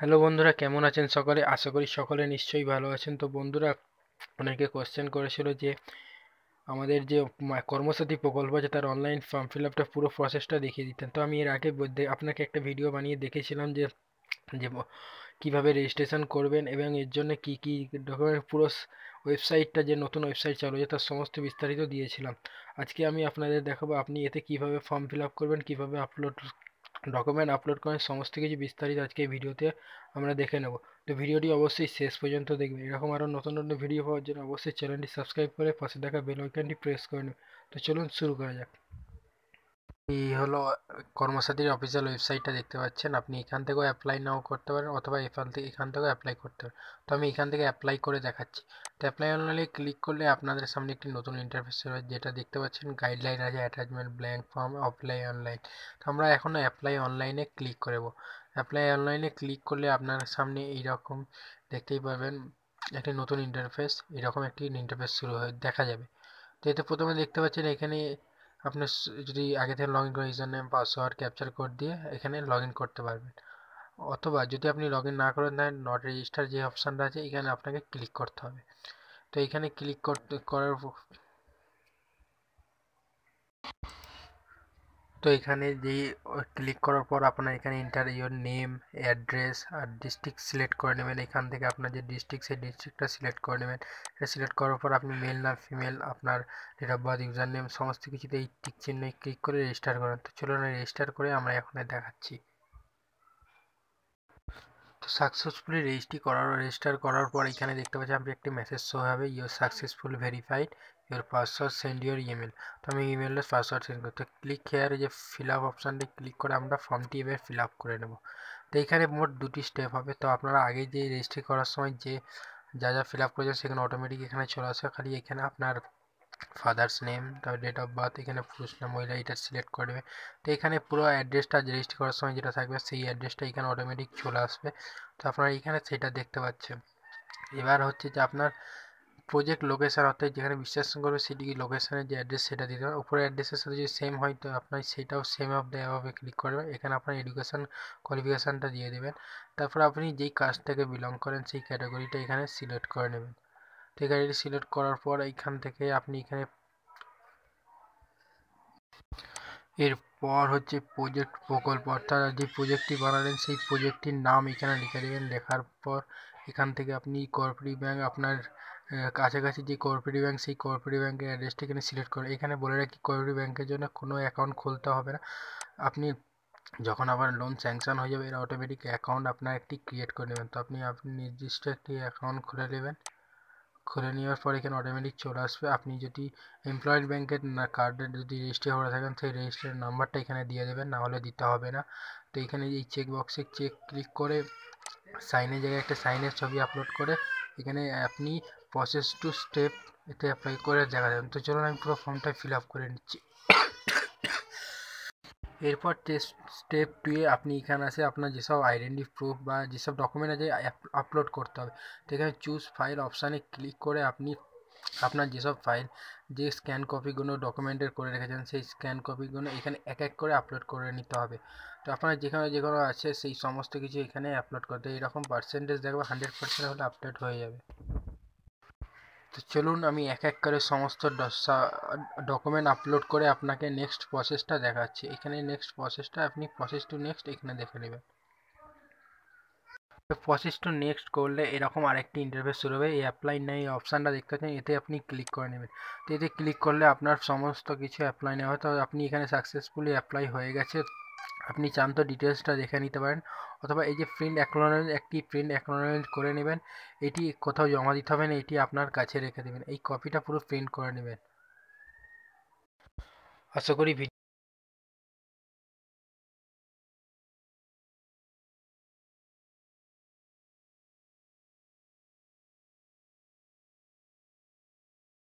Hello বন্ধুরা, কেমন আছেন সকলে? আশা করি সকলে নিশ্চয়ই ভালো আছেন। তো বন্ধুরা, অনেকে কোশ্চেন করেছিল যে আমাদের যে কর্মসাথী প্রকল্প আছে তার অনলাইন ফর্ম ফিল আপটা পুরো প্রসেসটা দেখিয়ে দিতেন। তো আমি এর আগে আপনাকে একটা ভিডিও বানিয়ে দেখেছিলাম যে যে কিভাবে রেজিস্ট্রেশন করবেন এবং এর জন্য কি কি ডকুমেন্ট, পুরো ওয়েবসাইটটা যে নতুন ওয়েবসাইট চালু হয়েছে তার সমস্ত বিস্তারিত দিয়েছিলাম। আজকে আমি আপনাদের দেখাবো আপনি এতে কিভাবে ফর্ম ফিল আপ করবেন, কিভাবে ডকুমেন্ট আপলোড করেন, সমস্ত কিছু বিস্তারিত আজকে এই ভিডিওতে আমরা দেখে নেব। তো ভিডিওটি অবশ্যই শেষ পর্যন্ত দেখবেন। এরকম আরও নতুন নতুন ভিডিও পাওয়ার জন্য অবশ্যই চ্যানেলটি সাবস্ক্রাইব করে পাশে থাকা বেল আইকনটি প্রেস করে নেবেন। তো চলুন শুরু করা যাক। এই হলো কর্মসাথীর অফিসিয়াল ওয়েবসাইটটা দেখতে পাচ্ছেন। আপনি এখান থেকেও অ্যাপ্লাই নাও করতে পারেন অথবা এখান থেকেও অ্যাপ্লাই করতে পারেন। তো আমি এখান থেকে অ্যাপ্লাই করে দেখাচ্ছি। তো অ্যাপ্লাই অনলাইনে ক্লিক করলে আপনাদের সামনে একটি নতুন ইন্টারফেস হবে, যেটা দেখতে পাচ্ছেন গাইডলাইন আছে, attachment, blank form, apply online. তো আমরা এখন অ্যাপ্লাই অনলাইনে ক্লিক করব। অ্যাপ্লাই অনলাইনে ক্লিক করলে আপনার সামনে এইরকম দেখতেই পাবেন একটি নতুন ইন্টারফেস, এরকম একটি ইন্টারফেস শুরু হয়ে দেখা যাবে। তো এতে প্রথমে দেখতে পাচ্ছেন এখানে আপনার যদি আগে থেকে লগ ইন করে user name, password, capture code দিয়ে এখানে লগ ইন করতে পারবেন। অথবা যদি আপনি লগ ইন না করেন তাহলে নট রেজিস্টার যে অপশানটা আছে এখানে আপনাকে ক্লিক করতে হবে। তো এখানে ক্লিক এখানে যেই ক্লিক করার পর আপনার এখানে ইন্টার ইউর নেম, অ্যাড্রেস আর ডিস্ট্রিক্ট সিলেক্ট করে নেবেন। এখান থেকে আপনার যে ডিস্ট্রিক্ট সেই ডিস্ট্রিক্টটা সিলেক্ট করে নেবেন। এটা সিলেক্ট করার পর আপনি মেল না ফিমেল, আপনার date of birth, user name সমস্ত কিছুতে এই টিক চিহ্নে ক্লিক করে রেজিস্টার করেন। তো চলুন রেজিস্টার করে আমরা এখন দেখাচ্ছি। তো সাকসেসফুলি রেজিস্টার করার পর এখানে দেখতে পাচ্ছি আপনি একটি মেসেজ শো হবে, your successful verified your password, send your email. তো আমি ইমেলের পাসওয়ার্ড সেন্ড করতে ক্লিক হেয়ার, যে ফিল আপ অপশানটি ক্লিক করে আমরা ফর্মটি এবার ফিল আপ করে নেব। তো এখানে মোট দুটি স্টেপ হবে। তো আপনারা আগে যে রেজিস্ট্রি করার সময় যে যা যা ফিল আপ করেছেন সেখানে অটোমেটিক এখানে চলে আসে, খালি এখানে আপনার ফাদার্স নেম, তারপর ডেট অফ বার্থ, এখানে পুরুষ না মহিলা এটা সিলেক্ট করবে। তো এখানে পুরো অ্যাড্রেসটা রেজিস্ট্রি করার সময় যেটা থাকবে সেই অ্যাড্রেসটা এখানে অটোমেটিক চলে আসবে। তো আপনারা এখানে সেটা দেখতে পাচ্ছেন। এবার হচ্ছে যে আপনার প্রজেক্ট লোকেশন, অর্থাৎ যেখানে বিশ্লেষণ করবে সেটি লোকেশনের যে অ্যাড্রেস সেটা দিতে হবে। উপরে অ্যাড্রেসের সাথে যদি সেম হয় তো আপনার সেটাও সেম অফ দেওয়াভাবে ক্লিক করবেন। এখানে আপনার এডুকেশন কোয়ালিফিকেশানটা দিয়ে দেবেন। তারপর আপনি যেই কাস্ট থেকে বিলং করেন সেই ক্যাটাগরিটা এখানে সিলেক্ট করে নেবেন। তো এখানে সিলেক্ট করার পর এইখান থেকে আপনি এখানে এরপর হচ্ছে প্রজেক্ট প্রকল্প, অর্থাৎ যে প্রজেক্টটি বানালেন সেই প্রজেক্টটির নাম এখানে লিখে দেবেন। লেখার পর এখান থেকে আপনি কোঅপারেটিভ ব্যাঙ্ক, আপনার কাছাকাছি যে কোঅপারেটিভ ব্যাঙ্ক সেই কোঅপারেটিভ ব্যাঙ্কের অ্যাড্রেসটি এখানে সিলেক্ট করুন। এখানে বলে রাখি কোঅপারেটিভ ব্যাঙ্কের জন্য কোনো অ্যাকাউন্ট খুলতে হবে না। আপনি যখন আবার লোন স্যাংশন হয়ে যাবে এরা অটোমেটিক অ্যাকাউন্ট আপনার একটি ক্রিয়েট করে নেবেন। তো আপনি নির্দিষ্ট একটি অ্যাকাউন্ট খুলে নেবেন। খুলে নেওয়ার পর এখানে অটোমেটিক চলে আসবে। আপনি যদি এমপ্লয়েড ব্যাংকের কার্ডে যদি রেজিস্টার করে থাকেন সেই রেজিস্টার নাম্বারটা এখানে দিয়ে দেবেন, না হলে দিতে হবে না। তো এখানে এই চেক বক্সে ক্লিক করে সাইনের জায়গায় একটা সাইনের ছবি আপলোড করে এখানে আপনি প্রসেস টু স্টেপ এতে অ্যাপ্লাই করে দেখা যাবেন। তো চলুন আমি পুরো ফর্মটা ফিল আপ করে নিচ্ছি। এরপর স্টেপ 2 এ আপনি এখানে আসে আপনার যেসব আইডেন্টি প্রুফ বা যেসব ডকুমেন্ট আছে আপলোড করতে হবে। তো এখানে চুজ ফাইল অপশানে ক্লিক করে আপনি আপনার যেসব ফাইল, যে স্ক্যান কপিগুলো ডকুমেন্টের করে রেখেছেন সেই স্ক্যান কপিগুলো এখানে এক এক করে আপলোড করে নিতে হবে। তো আপনার যেখানে যেগুলো আছে সেই সমস্ত কিছু এখানে আপলোড করতে, এরকম পার্সেন্টেজ দেখবে 100% হলে আপলোড হয়ে যাবে। তো চলুন আমি এক এক করে সমস্ত ডকুমেন্ট আপলোড করে আপনাকে নেক্সট প্রসেসটা দেখাচ্ছি। এখানে নেক্সট প্রসেসটা আপনি প্রসেস টু নেক্সট এখানে দেখে নেবেন। প্রসেস টু নেক্সট করলে এরকম আরেকটি ইন্টারফেস শুরু হবে। এই অ্যাপ্লাই নাই অপশানটা দেখতে পাচ্ছেন, এতে আপনি ক্লিক করে নেবেন। তো এতে ক্লিক করলে আপনার সমস্ত কিছু অ্যাপ্লাই নেওয়া হয়। তো আপনি এখানে সাকসেসফুলি অ্যাপ্লাই হয়ে গেছে। আপনি চান তো ডিটেলসটা দেখে নিতে পারেন, অথবা এই যে প্রিন্ট অ্যাকনোলেজমেন্ট করে নেবেন। এটি কোথাও জমা দিতে হবে না, এটি আপনার কাছে রেখে দেবেন। এই কপিটা পুরো প্রিন্ট করে নেবেন। আশা করি